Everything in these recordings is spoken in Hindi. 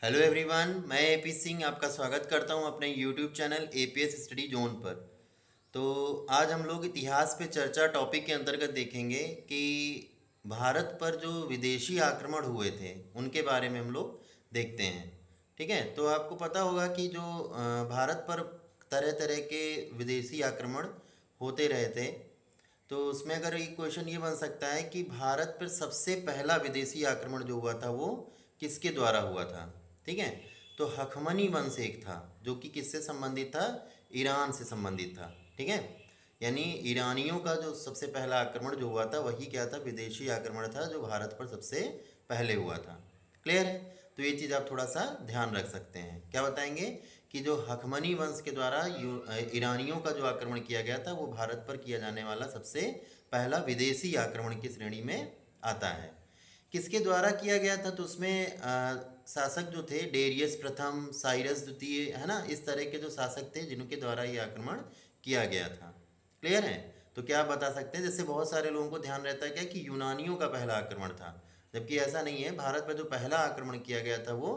हेलो एवरीवन, मैं एपी सिंह आपका स्वागत करता हूं अपने YouTube channel APS study zone पर। तो आज हम लोग इतिहास पे चर्चा टॉपिक के अंतर्गत देखेंगे कि भारत पर जो विदेशी आक्रमण हुए थे उनके बारे में हम लोग देखते हैं। ठीक है, तो आपको पता होगा कि जो भारत पर तरह तरह के विदेशी आक्रमण होते रहे थे। तो उसमें अगर एक क्वेश्चन ये बन सकता है कि भारत पर सबसे पहला विदेशी आक्रमण जो हुआ था वो किसके द्वारा हुआ था। ठीक है, तो हखमनी वंश एक था जो कि किससे संबंधित था, ईरान से संबंधित था। ठीक है, यानी ईरानियों का जो सबसे पहला आक्रमण जो हुआ था वही क्या था, विदेशी आक्रमण था जो भारत पर सबसे पहले हुआ था। क्लियर है, तो ये चीज़ आप थोड़ा सा ध्यान रख सकते हैं। क्या बताएंगे कि जो हखमनी वंश के द्वारा ईरानियों का जो आक्रमण किया गया था वो भारत पर किया जाने वाला सबसे पहला विदेशी आक्रमण की श्रेणी में आता है। किसके द्वारा किया गया था, तो उसमें शासक जो थे डेरियस प्रथम, साइरस द्वितीय, है ना, इस तरह के जो शासक थे जिनके द्वारा ये आक्रमण किया गया था। क्लियर है, तो क्या आप बता सकते हैं, जैसे बहुत सारे लोगों को ध्यान रहता है क्या कि यूनानियों का पहला आक्रमण था, जबकि ऐसा नहीं है। भारत पर जो पहला आक्रमण किया गया था वो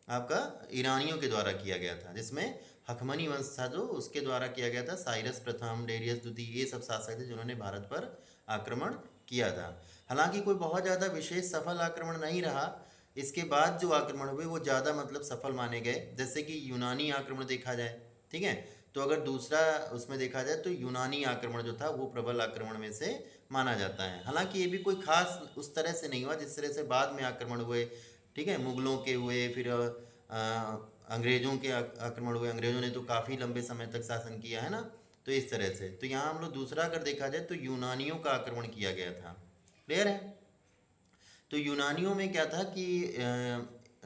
आपका ईरानियों के द्वारा किया गया था, जिसमें हखमनी वंश था जो उसके द्वारा किया गया था। साइरस प्रथम, डेरियस द्वितीय, ये सब शासक थे जिन्होंने भारत पर आक्रमण किया था। हालांकि कोई बहुत ज़्यादा विशेष सफल आक्रमण नहीं रहा। इसके बाद जो आक्रमण हुए वो ज़्यादा मतलब सफल माने गए, जैसे कि यूनानी आक्रमण देखा जाए। ठीक है, तो अगर दूसरा उसमें देखा जाए तो यूनानी आक्रमण जो था वो प्रबल आक्रमण में से माना जाता है। हालांकि ये भी कोई खास उस तरह से नहीं हुआ जिस तरह से बाद में आक्रमण हुए। ठीक है, मुगलों के हुए, फिर अंग्रेज़ों के आक्रमण हुए। अंग्रेज़ों ने तो काफ़ी लंबे समय तक शासन किया है ना। तो इस तरह से तो यहाँ हम लोग दूसरा अगर देखा जाए तो यूनानियों का आक्रमण किया गया था। क्लियर है, तो यूनानियों में क्या था कि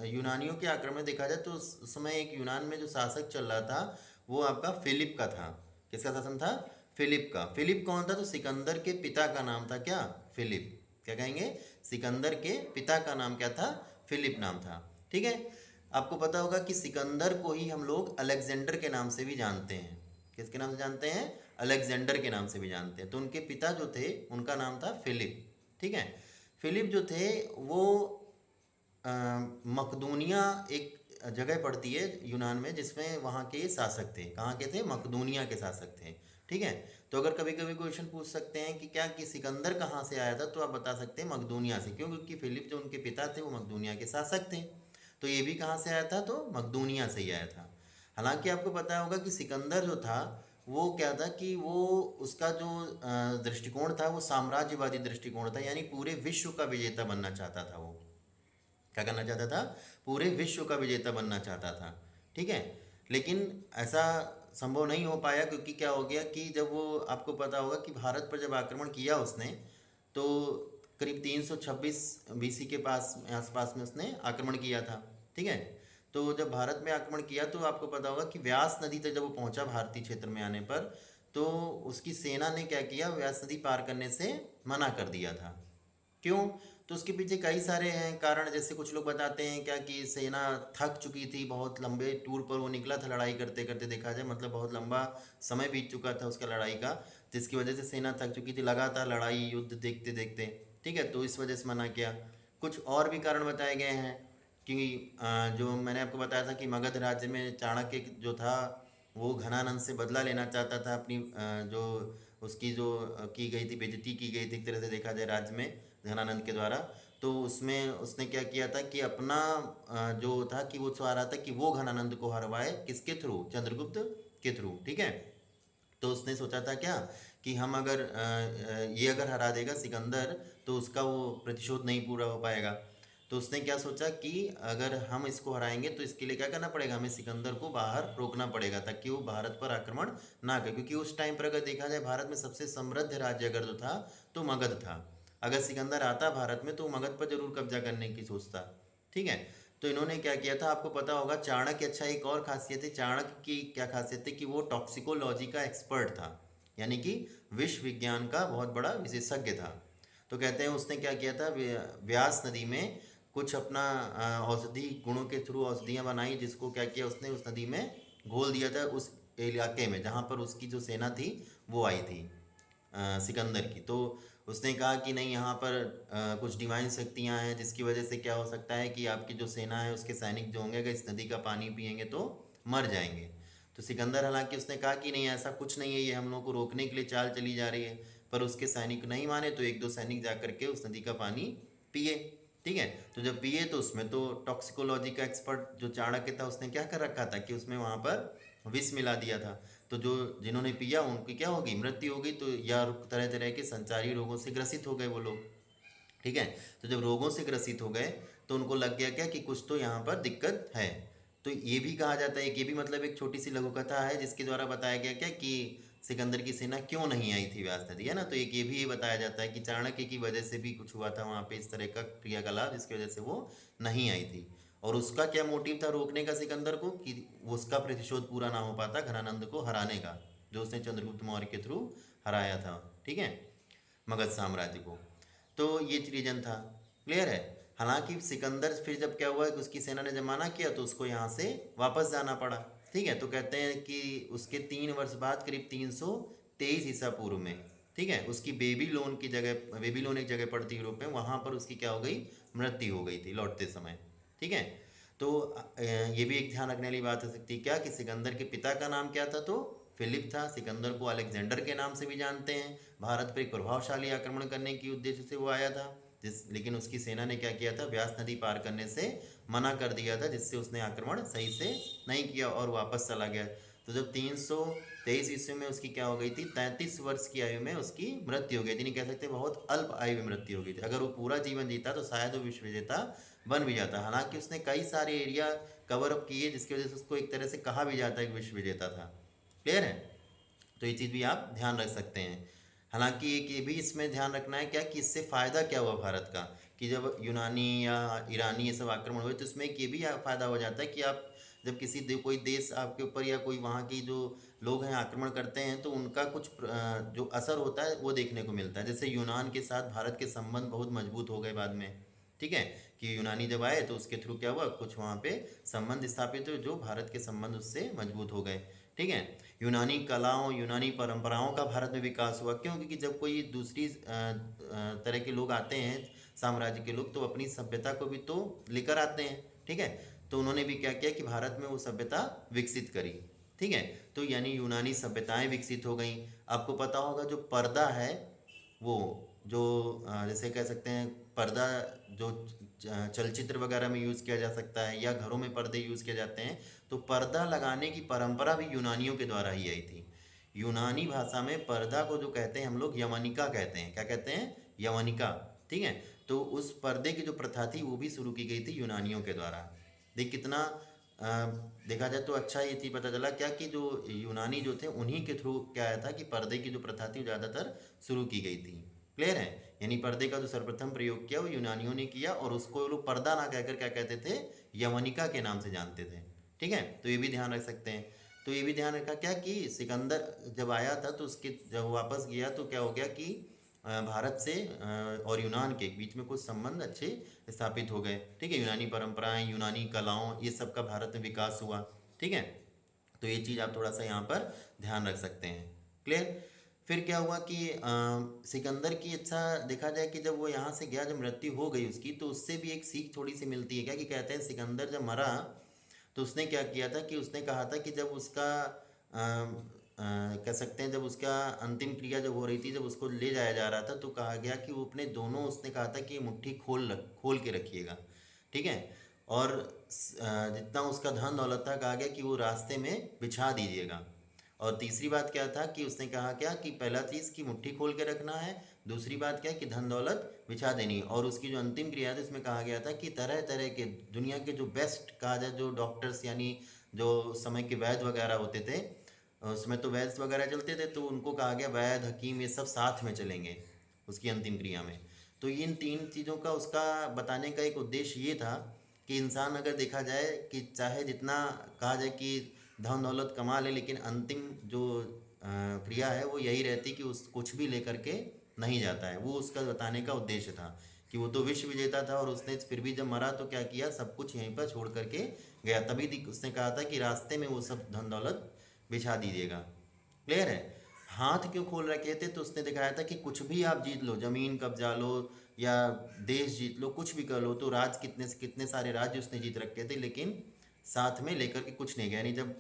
यूनानियों के आक्रमण में देखा जाए तो उस समय एक यूनान में जो शासक चल रहा था वो आपका फिलिप का था। किसका शासन था, फिलिप का। फिलिप कौन था, तो सिकंदर के पिता का नाम था क्या, फिलिप। क्या कहेंगे, सिकंदर के पिता का नाम क्या था, फिलिप नाम था। ठीक है, आपको पता होगा कि सिकंदर को ही हम लोग अलेक्जेंडर के नाम से भी जानते हैं। किसके नाम से जानते हैं, अलेक्जेंडर के नाम से भी जानते हैं। तो उनके पिता जो थे उनका नाम था फिलिप। ठीक है, फिलिप जो थे वो मकदूनिया एक जगह पड़ती है यूनान में, जिसमें वहाँ के शासक थे। कहाँ के थे, मकदूनिया के शासक थे। ठीक है, तो अगर कभी कभी क्वेश्चन पूछ सकते हैं कि क्या कि सिकंदर कहाँ से आया था, तो आप बता सकते हैं मकदूनिया से। क्यों, क्योंकि फिलिप जो उनके पिता थे वो मकदूनिया के शासक थे। तो ये भी कहाँ से आया था, तो मकदूनिया से ही आया था। हालांकि आपको पता होगा कि सिकंदर जो था वो क्या था कि वो उसका जो दृष्टिकोण था वो साम्राज्यवादी दृष्टिकोण था, यानी पूरे विश्व का विजेता बनना चाहता था वो। क्या करना चाहता था, पूरे विश्व का विजेता बनना चाहता था। ठीक है, लेकिन ऐसा संभव नहीं हो पाया, क्योंकि क्या हो गया कि जब वो, आपको पता होगा कि भारत पर जब आक्रमण किया उसने, तो करीब 326 बीसी के पास आसपास में उसने आक्रमण किया था। ठीक है, तो जब भारत में आक्रमण किया तो आपको पता होगा कि व्यास नदी तक जब वो पहुंचा भारतीय क्षेत्र में आने पर, तो उसकी सेना ने क्या किया, व्यास नदी पार करने से मना कर दिया था। क्यों, तो उसके पीछे कई सारे हैं कारण। जैसे कुछ लोग बताते हैं क्या कि सेना थक चुकी थी, बहुत लंबे टूर पर वो निकला था लड़ाई करते करते, देखा जाए मतलब बहुत लंबा समय बीत चुका था उसका लड़ाई का, जिसकी वजह से सेना थक चुकी थी, लगातार लड़ाई युद्ध देखते देखते। ठीक है, तो इस वजह से मना किया। कुछ और भी कारण बताए गए हैं कि जो मैंने आपको बताया था कि मगध राज्य में चाणक्य जो था वो घनानंद से बदला लेना चाहता था अपनी जो उसकी जो की गई थी, बेइज्जती की गई थी एक तरह से देखा जाए राज्य में घनानंद के द्वारा। तो उसमें उसने क्या किया था कि अपना जो था कि वो चाह रहा था कि वो घनानंद को हरवाए, किसके थ्रू, चंद्रगुप्त के थ्रू। ठीक है, तो उसने सोचा था क्या कि हम अगर ये अगर हरा देगा सिकंदर तो उसका वो प्रतिशोध नहीं पूरा हो पाएगा। तो उसने क्या सोचा कि अगर हम इसको हराएंगे तो इसके लिए क्या करना पड़ेगा, हमें सिकंदर को बाहर रोकना पड़ेगा ताकि वो भारत पर आक्रमण ना करे। क्योंकि उस टाइम पर अगर देखा जाए भारत में सबसे समृद्ध राज्य अगर जो था तो मगध था। अगर सिकंदर आता भारत में तो वो मगध पर जरूर कब्जा करने की सोचता। ठीक है, तो इन्होंने क्या किया था, आपको पता होगा चाणक्य, अच्छा एक और खासियत है चाणक्य की, क्या खासियत है कि वो टॉक्सिकोलॉजी का एक्सपर्ट था, यानी कि विश्व विज्ञान का बहुत बड़ा विशेषज्ञ था। तो कहते हैं उसने क्या किया था, व्यास नदी में कुछ अपना औषधि गुणों के थ्रू औषधियाँ बनाई, जिसको क्या किया उसने उस नदी में घोल दिया था, उस इलाके में जहाँ पर उसकी जो सेना थी वो आई थी सिकंदर की। तो उसने कहा कि नहीं, यहाँ पर कुछ डिवाइन शक्तियाँ हैं जिसकी वजह से क्या हो सकता है कि आपकी जो सेना है उसके सैनिक जो होंगे अगर इस नदी का पानी पिएंगे तो मर जाएंगे। तो सिकंदर हालांकि उसने कहा कि नहीं, ऐसा कुछ नहीं है, ये हम लोग को रोकने के लिए चाल चली जा रही है। पर उसके सैनिक नहीं माने, तो एक दो सैनिक जा करके उस नदी का पानी पिए। ठीक है, तो जब पिए तो उसमें तो टॉक्सिकोलॉजी का एक्सपर्ट जो चाणक्य था उसने क्या कर रखा था कि उसमें वहाँ पर विष मिला दिया था। तो जो जिन्होंने पिया उनकी क्या होगी, मृत्यु होगी। तो या तरह तरह के संचारी रोगों से ग्रसित हो गए वो लोग। ठीक है, तो जब रोगों से ग्रसित हो गए तो उनको लग गया क्या कि कुछ तो यहाँ पर दिक्कत है। तो ये भी कहा जाता है कि ये भी मतलब एक छोटी सी लघु कथा है जिसके द्वारा बताया गया क्या कि सिकंदर की सेना क्यों नहीं आई थी व्यास नदी, है ना। तो एक ये भी बताया जाता है कि चाणक्य की वजह से भी कुछ हुआ था वहाँ पे इस तरह का क्रियाकलाप जिसकी वजह से वो नहीं आई थी। और उसका क्या मोटिव था रोकने का सिकंदर को, कि उसका प्रतिशोध पूरा ना हो पाता घनानंद को हराने का, जो उसने चंद्रगुप्त मौर्य के थ्रू हराया था। ठीक है, मगध साम्राज्य को। तो ये रीजन था। क्लियर है। हालांकि सिकंदर फिर जब क्या हुआ कि उसकी सेना ने जब माना किया तो उसको यहाँ से वापस जाना पड़ा। ठीक है, तो कहते हैं कि उसके 3 वर्ष बाद करीब 323 ईसा पूर्व में, ठीक है, उसकी बेबीलोन की जगह, बेबीलोन एक जगह पड़ती यूरोप में, वहाँ पर उसकी क्या हो गई, मृत्यु हो गई थी लौटते समय। ठीक है, तो ये भी एक ध्यान रखने वाली बात हो सकती है क्या कि सिकंदर के पिता का नाम क्या था, तो फिलिप था। सिकंदर को अलेक्जेंडर के नाम से भी जानते हैं। भारत पर एक प्रभावशाली आक्रमण करने की उद्देश्य से वो आया था, लेकिन उसकी सेना ने क्या किया था, व्यास नदी पार करने से मना कर दिया था, जिससे उसने आक्रमण सही से नहीं किया और वापस चला गया। तो जब 323 ईस्वी में उसकी क्या हो गई थी, 33 वर्ष की आयु में उसकी मृत्यु हो गई थी। नहीं कह सकते, बहुत अल्प आयु में मृत्यु हो गई थी। अगर वो पूरा जीवन जीता तो शायद वो विश्व विजेता बन भी जाता। हालांकि उसने कई सारे एरिया कवर अप किए जिसकी वजह से उसको एक तरह से कहा भी जाता है कि विश्व विजेता था। क्लियर है। तो ये चीज़ भी आप ध्यान रख सकते हैं। हालांकि एक ये भी इसमें ध्यान रखना है क्या कि इससे फ़ायदा क्या हुआ भारत का, कि जब यूनानी या ईरानी ये सब आक्रमण हुए तो इसमें एक ये भी फ़ायदा हो जाता है कि आप जब किसी कोई देश आपके ऊपर या कोई वहाँ की जो लोग हैं आक्रमण करते हैं तो उनका कुछ जो असर होता है वो देखने को मिलता है। जैसे यूनान के साथ भारत के संबंध बहुत मजबूत हो गए बाद में। ठीक है, कि यूनानी जब आए तो उसके थ्रू क्या हुआ, कुछ वहाँ पे संबंध स्थापित हुए जो भारत के संबंध उससे मजबूत हो गए। ठीक है, यूनानी कलाओं, यूनानी परंपराओं का भारत में विकास हुआ। क्यों? क्योंकि जब कोई दूसरी तरह के लोग आते हैं, साम्राज्य के लोग, तो अपनी सभ्यता को भी तो लेकर आते हैं। ठीक है, तो उन्होंने भी क्या किया कि भारत में वो सभ्यता विकसित करी। ठीक है, तो यानी यूनानी सभ्यताएं विकसित हो गई। आपको पता होगा जो पर्दा है वो, जो जैसे कह सकते हैं पर्दा जो चलचित्र वगैरह में यूज़ किया जा सकता है या घरों में पर्दे यूज़ किए जाते हैं, तो पर्दा लगाने की परंपरा भी यूनानियों के द्वारा ही आई थी। यूनानी भाषा में पर्दा को जो कहते हैं हम लोग यवनिका कहते हैं। क्या कहते हैं? यवनिका। ठीक है, तो उस पर्दे की जो प्रथा थी वो भी शुरू की गई थी यूनानियों के द्वारा। देख कितना अ, देखा जाए तो अच्छा ये चीज़ पता चला क्या कि जो यूनानी जो थे उन्हीं के थ्रू क्या आया था कि पर्दे की जो प्रथा थी वो ज़्यादातर शुरू की गई थी। क्लियर है। यानी पर्दे का जो सर्वप्रथम प्रयोग किया वो यूनानियों ने किया और उसको लोग पर्दा ना कहकर क्या कहते थे, यवनिका के नाम से जानते थे। ठीक है, तो ये भी ध्यान रख सकते हैं। तो ये भी ध्यान रखा क्या कि सिकंदर जब आया था तो उसके जब वापस गया तो क्या हो गया कि भारत से और यूनान के बीच में कुछ संबंध अच्छे स्थापित हो गए। ठीक है, यूनानी परंपराएं, यूनानी कलाओं, ये सब का भारत में विकास हुआ। ठीक है, तो ये चीज़ आप थोड़ा सा यहाँ पर ध्यान रख सकते हैं। क्लियर। फिर क्या हुआ कि सिकंदर की अच्छा देखा जाए कि जब वो यहाँ से गया, जब मृत्यु हो गई उसकी, तो उससे भी एक सीख थोड़ी सी मिलती है क्या कि कहते हैं सिकंदर जब मरा तो उसने क्या किया था कि उसने कहा था कि जब उसका कह सकते हैं जब उसका अंतिम क्रिया जब हो रही थी, जब उसको ले जाया जा रहा था तो कहा गया कि वो अपने दोनों, उसने कहा था कि मुट्ठी खोल के रखिएगा। ठीक है, और जितना उसका धन दौलत था कहा गया कि वो रास्ते में बिछा दीजिएगा। और तीसरी बात क्या था कि उसने कहा क्या कि पहला चीज़ कि मुट्ठी खोल के रखना है, दूसरी बात क्या कि धन दौलत बिछा देनी। और उसकी जो अंतिम क्रिया थी उसमें कहा गया था कि तरह तरह के दुनिया के जो बेस्ट कहा जाए जो डॉक्टर्स यानी जो समय के वैद्य वगैरह होते थे, उसमें तो वैद्य वगैरह चलते थे, तो उनको कहा गया वैद्य हकीम ये सब साथ में चलेंगे उसकी अंतिम क्रिया में। तो इन तीन चीज़ों का उसका बताने का एक उद्देश्य ये था कि इंसान अगर देखा जाए कि चाहे जितना कहा जाए कि धन दौलत कमा ले, लेकिन अंतिम जो क्रिया है वो यही रहती कि उस कुछ भी लेकर के नहीं जाता है। वो उसका बताने का उद्देश्य था कि वो तो विश्व विजेता था और उसने फिर भी जब मरा तो क्या किया, सब कुछ यहीं पर छोड़ करके गया। तभी उसने कहा था कि रास्ते में वो सब धन दौलत बिछा दीजिएगा। क्लियर है। हाथ क्यों खोल रखे थे, तो उसने दिखाया था कि कुछ भी आप जीत लो, जमीन कब्जा लो या देश जीत लो, कुछ भी कर लो, तो राज कितने से कितने सारे राज्य उसने जीत रखे थे, लेकिन साथ में लेकर के कुछ नहीं गया। नहीं, जब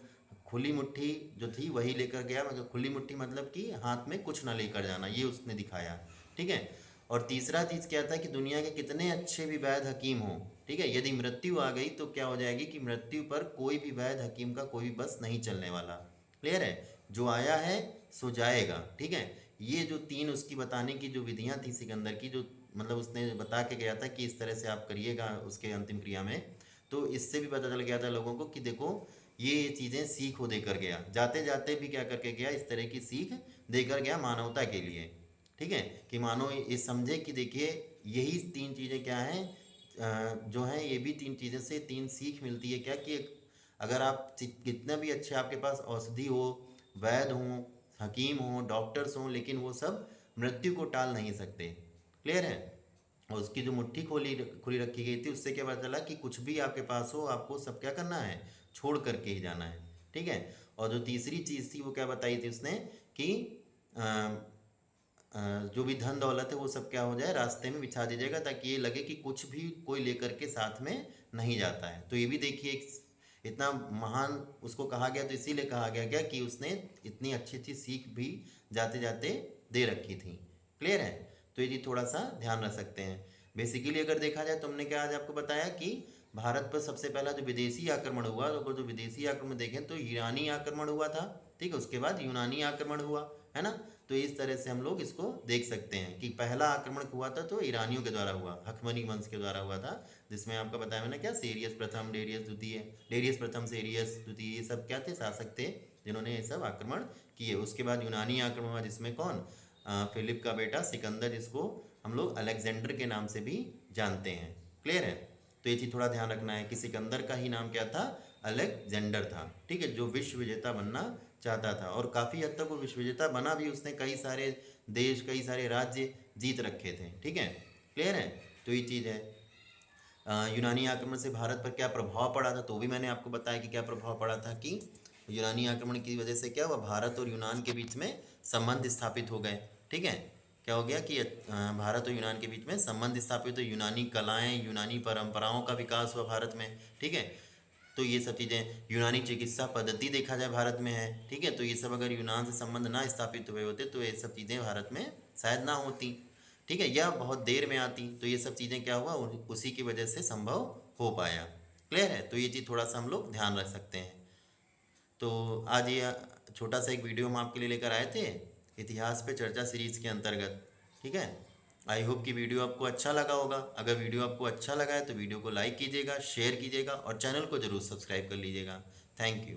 खुली मुट्ठी जो थी वही लेकर गया, मगर खुली मुट्ठी मतलब कि हाथ में कुछ ना लेकर जाना, ये उसने दिखाया। ठीक है। और तीसरा चीज़ क्या था कि दुनिया के कितने अच्छे भी वैद्य हकीम हों, ठीक है, यदि मृत्यु आ गई तो क्या हो जाएगी कि मृत्यु पर कोई भी वैद्य हकीम का कोई भी बस नहीं चलने वाला। क्लियर है। जो आया है सो जाएगा। ठीक है। ये जो तीन उसकी बताने की जो विधियां थी सिकंदर की, जो मतलब उसने बता के गया था कि इस तरह से आप करिएगा उसके अंतिम क्रिया में, तो इससे भी पता चल गया था लोगों को कि देखो ये चीज़ें सीख वो देकर गया, जाते जाते भी क्या करके गया, इस तरह की सीख देकर गया मानवता के लिए। ठीक है। कि मानो ये समझे कि देखिए यही तीन चीज़ें क्या हैं, जो हैं ये भी तीन चीज़ें से तीन सीख मिलती है क्या, कि अगर आप कितना भी अच्छे आपके पास औषधि हो, वैद्य हों, हकीम हों, डॉक्टर्स हों, लेकिन वो सब मृत्यु को टाल नहीं सकते। क्लियर है। और उसकी जो मुट्ठी खोली खुली रखी गई थी, उससे क्या पता चला कि कुछ भी आपके पास हो, आपको सब क्या करना है, छोड़ करके ही जाना है। ठीक है। और जो तीसरी चीज़ थी वो क्या बताई थी उसने, कि अ, जो भी धन दौलत है वो सब क्या हो जाए, रास्ते में बिछा दीजिएगा, ताकि ये लगे कि कुछ भी कोई लेकर के साथ में नहीं जाता है। तो ये भी देखिए इतना महान उसको कहा गया, तो इसीलिए कहा गया क्या कि उसने इतनी अच्छी अच्छी सीख भी जाते जाते दे रखी थी। क्लियर है। तो ये थोड़ा सा ध्यान रख सकते हैं। बेसिकली अगर देखा जाए, तुमने क्या आज आपको बताया कि भारत पर सबसे पहला जो विदेशी आक्रमण हुआ, तो अगर जो विदेशी आक्रमण देखें तो ईरानी आक्रमण हुआ था। ठीक है। उसके बाद यूनानी आक्रमण हुआ, है ना। तो इस तरह से हम लोग इसको देख सकते हैं कि पहला आक्रमण हुआ था तो ईरानियों के द्वारा हुआ, हखमनी वंश के द्वारा हुआ था, जिसमें आपका बताया मैंने क्या, सेरियस प्रथम, डेरियस द्वितीय, डेरियस प्रथम, सेरियस द्वितीय, ये सब क्या थे, शासक थे जिन्होंने ये सब आक्रमण किए। उसके बाद यूनानी आक्रमण हुआ, जिसमें कौन, फिलिप का बेटा सिकंदर, जिसको हम लोग अलेक्जेंडर के नाम से भी जानते हैं। क्लियर है। तो ये चीज़ थोड़ा ध्यान रखना है कि सिकंदर का ही नाम क्या था, अलेक्जेंडर था। ठीक है। जो विश्व विजेता बनना चाहता था, और काफ़ी हद तक वो विश्व विजेता बना भी, उसने कई सारे देश, कई सारे राज्य जीत रखे थे। ठीक है। क्लियर है। तो ये चीज़ है। यूनानी आक्रमण से भारत पर क्या प्रभाव पड़ा था, तो भी मैंने आपको बताया कि क्या प्रभाव पड़ा था, कि यूनानी आक्रमण की वजह से क्या हुआ, भारत और यूनान के बीच में संबंध स्थापित हो गए। ठीक है। क्या हो गया कि भारत और यूनान के बीच में संबंध स्थापित हो, यूनानी कलाएं, यूनानी परंपराओं का विकास हुआ भारत में। ठीक है। तो ये सब चीज़ें, यूनानी चिकित्सा पद्धति देखा जाए भारत में है। ठीक है। तो ये सब अगर यूनान से संबंध ना स्थापित हुए होते तो ये सब चीज़ें भारत में शायद ना होती। ठीक है। या बहुत देर में आती। तो ये सब चीज़ें क्या हुआ, उसी की वजह से संभव हो पाया। क्लियर है। तो ये चीज़ थोड़ा सा हम लोग ध्यान रख सकते हैं। तो आज ये छोटा सा एक वीडियो हम आपके लिए लेकर आए थे, इतिहास पे चर्चा सीरीज़ के अंतर्गत। ठीक है। आई होप कि वीडियो आपको अच्छा लगा होगा। अगर वीडियो आपको अच्छा लगा है तो वीडियो को लाइक कीजिएगा, शेयर कीजिएगा और चैनल को ज़रूर सब्सक्राइब कर लीजिएगा। Thank you.